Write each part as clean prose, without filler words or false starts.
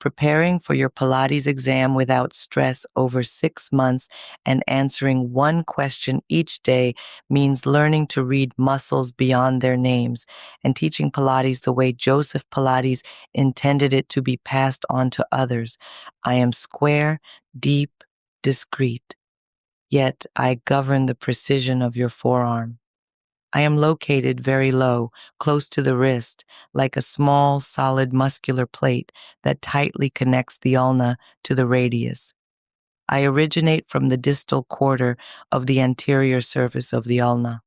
Preparing for your Pilates exam without stress over 6 months and answering one question each day means learning to read muscles beyond their names and teaching Pilates the way Joseph Pilates intended it to be passed on to others. I am square, deep, discreet, yet I govern the precision of your forearm. I am located very low, close to the wrist, like a small, solid muscular plate that tightly connects the ulna to the radius. I originate from the distal quarter of the anterior surface of the ulna.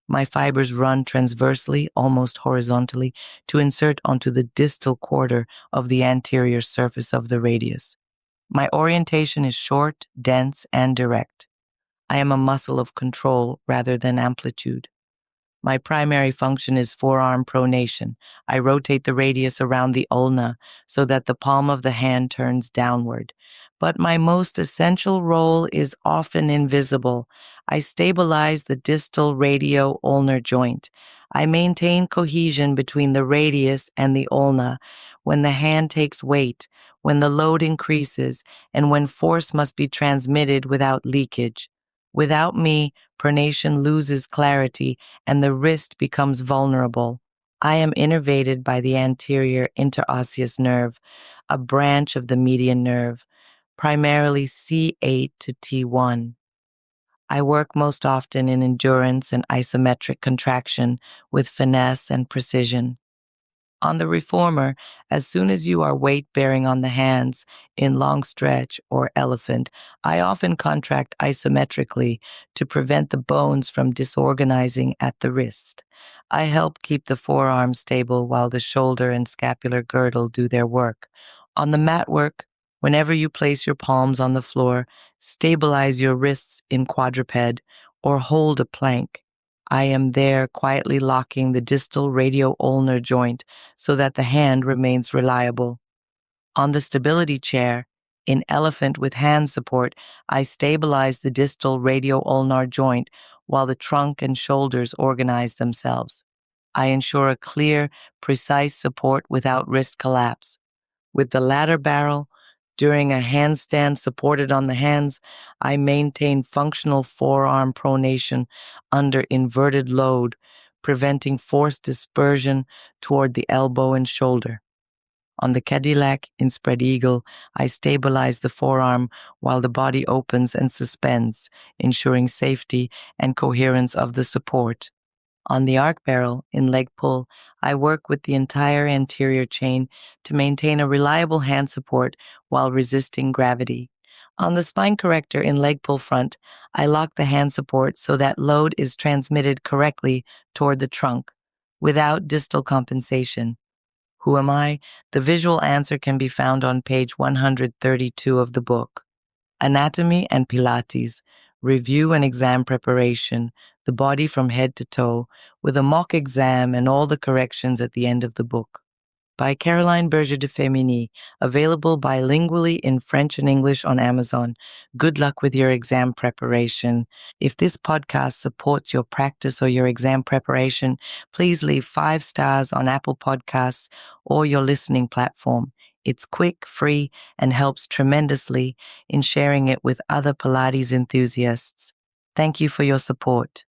My fibers run transversely, almost horizontally, to insert onto the distal quarter of the anterior surface of the radius. My orientation is short, dense, and direct. I am a muscle of control rather than amplitude. My primary function is forearm pronation. I rotate the radius around the ulna so that the palm of the hand turns downward. But my most essential role is often invisible. I stabilize the distal radio-ulnar joint. I maintain cohesion between the radius and the ulna when the hand takes weight, when the load increases, and when force must be transmitted without leakage. Without me, pronation loses clarity and the wrist becomes vulnerable. I am innervated by the anterior interosseous nerve, a branch of the median nerve, primarily C8 to T1. I work most often in endurance and isometric contraction with finesse and precision. On the reformer, as soon as you are weight-bearing on the hands in long stretch or elephant, I often contract isometrically to prevent the bones from disorganizing at the wrist. I help keep the forearm stable while the shoulder and scapular girdle do their work. On the mat work, whenever you place your palms on the floor, stabilize your wrists in quadruped or hold a plank. I am there quietly locking the distal radio-ulnar joint so that the hand remains reliable. On the stability chair, in elephant with hand support, I stabilize the distal radio-ulnar joint while the trunk and shoulders organize themselves. I ensure a clear, precise support without wrist collapse. With the ladder barrel, during a handstand supported on the hands, I maintain functional forearm pronation under inverted load, preventing force dispersion toward the elbow and shoulder. On the Cadillac in spread eagle, I stabilize the forearm while the body opens and suspends, ensuring safety and coherence of the support. On the arc barrel in leg pull, I work with the entire anterior chain to maintain a reliable hand support while resisting gravity. On the spine corrector in leg pull front, I lock the hand support so that load is transmitted correctly toward the trunk, without distal compensation. Who am I? The visual answer can be found on page 132 of the book. Anatomy and Pilates, Review and Exam Preparation, the body from head to toe, with a mock exam and all the corrections at the end of the book. By Caroline Berger de Femini, available bilingually in French and English on Amazon. Good luck with your exam preparation. If this podcast supports your practice or your exam preparation, please leave 5 stars on Apple Podcasts or your listening platform. It's quick, free, and helps tremendously in sharing it with other Pilates enthusiasts. Thank you for your support.